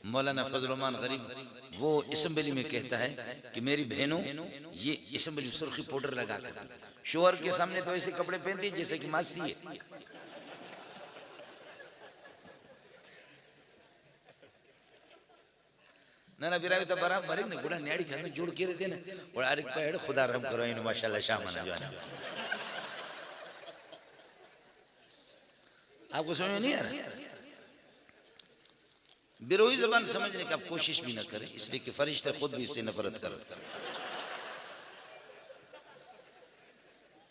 मौलाना फजल-उर-रहमान गरीब वो असेंबली में कहता है कि मेरी बहनों ये असेंबली सुर्खी पाउडर लगा कर शोहर के सामने तो ऐसे कपड़े पहनती है जैसे कि मासी है। ना ना बिराग तो बराबर है ना गुड़ा न्याड़ी खाने जोड़ के रहते ना और आरिक पेड़ खुदा रहम करो इन माशाल्लाह शामाना जो है आपको समझ नहीं आ रहा। बिरोही ज़बान समझने की आप कोशिश भी न करें इसलिए कि फरिश्ते खुद भी इससे नफरत कर।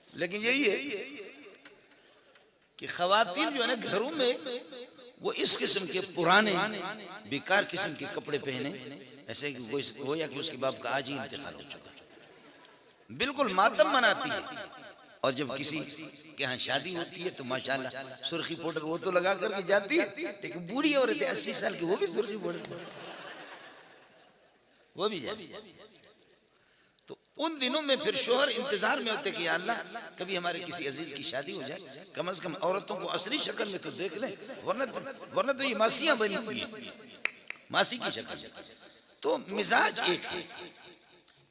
लेकिन यही है कि ख़वातीन जो है ना घरों में वो इस किस्म के पुराने बेकार किस्म के कपड़े पहने ऐसे कि वो या कि उसके बाप का आज ही इंतकाल हो चुका बिल्कुल मातम मनाती है। और जब किसी के यहाँ शादी होती है तो माशाल्लाह सुर्खी पाउडर वो तो लगा करके जाती है लेकिन बूढ़ी औरत है 80 साल की वो भी सुर्खी पाउडर वो भी जाती है। तो उन दिनों में फिर शोहर इंतजार में होते कि अल्लाह कभी हमारे किसी अजीज की शादी हो जाए कम से कम औरतों को असली शक्ल में तो देख ले वरना तो ये मासियां बनी हुई है मासी की शक्ल। तो मिजाज एक है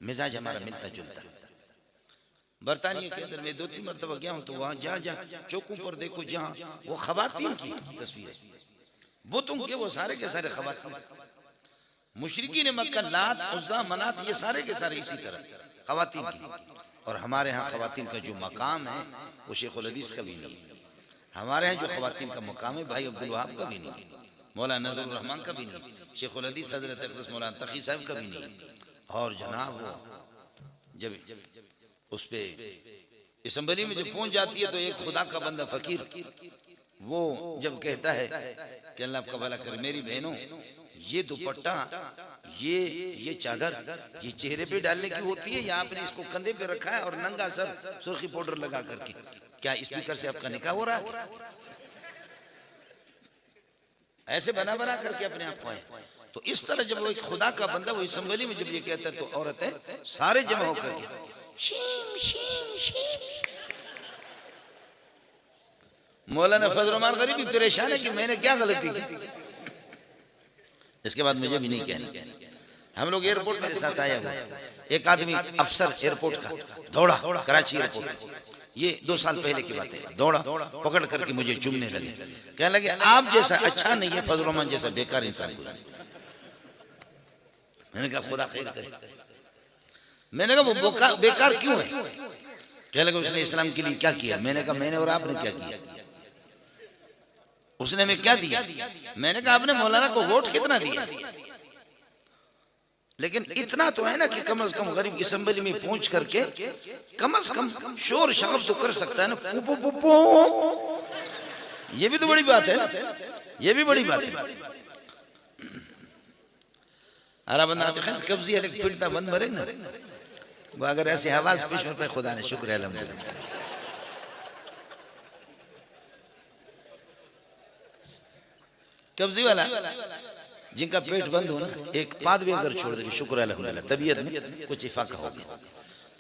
मिजाज हमारा मिलता जुलता। बरतानिया के अंदर मैं 2-3 मरतबा गया हूँ तो वहाँ जहाँ चौकों पर देखो जहाँ वो खवातीन की तस्वीर बुतों के वो सारे के सारे खवातीन मुशरिकीन मक्का लात उज़्ज़ा मनात ये सारे के सारे इसी तरह खवातीन की। और हमारे यहाँ खवातीन का जो मकाम है वो शेखुल हदीस का भी नहीं है। हमारे यहाँ जो खवातीन का मकाम है भाई अब्दुल वहाब का भी नहीं है मौलाना नज़रुल रहमान का भी नहीं शेखुल हदीस हज़रत अक़दस मौलाना तक़ी साहब का भी नहीं। और जनाब वो जब उस पे असेंबली में जब पहुंच जाती है तो एक खुदा का बंदा फकीर वो जब कहता है कि अल्लाह आपका भला करे मेरी बहनों ये दुपट्टा ये चादर ये चेहरे पे डालने की होती है या आपने इसको कंधे पे रखा है और नंगा सर सुर्खी पाउडर लगा करके क्या स्पीकर से आपका निकाह हो रहा है? ऐसे बना बना करके अपने आप को है। तो इस तरह जब वो एक खुदा का बंदा वो असेंबली में जब ये कहता है तो औरतें सारे जमा होकर के मौलाना फजल-उर-रहमान गरीब भी परेशान है कि मैंने क्या गलती की। इसके बाद मुझे भी नहीं कहना। हम लोग एयरपोर्ट मेरे साथ आया हुआ एक आदमी अफसर एयरपोर्ट का दौड़ा कराची एयरपोर्ट ये 2 साल पहले की बात है दौड़ा पकड़ करके मुझे चूमने लगे कहने लगे आप जैसा अच्छा नहीं है फजल-उर-रहमान जैसा बेकार इंसान। मैंने कहा खुदा खैर करे। मैंने कहा वो बेकार क्यों है? कहने लगे उसने इस्लाम के लिए क्या किया? मैंने कहा मैंने और आपने क्या किया? उसने हमें क्या दिया? मैंने कहा आपने मौलाना को वोट कितना दिया? लेकिन इतना तो है ना कि कम से कम गरीब असेंबली में पहुंच करके कम से कम शोर शराब तो कर सकता है ना। ये भी तो बड़ी बात है, ये भी बड़ी बात है। अरे बंदा कब्जी है फिरता बंद मरे ना वो अगर ऐसे आवाज पेश में खुदा ने शुक्र है अल्हम्दुलिल्लाह। कब्जी वाला जिनका पेट बंद हो ना एक पाद भी अगर छोड़ दे शुक्र है अल्हम्दुलिल्लाह तबीयत में कुछ इफाका हो गया।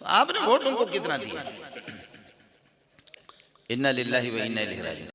तो आपने वोट उनको कितना दिया? इन्ना लिल्लाहि व इन्ना इलैहि राजिऊन।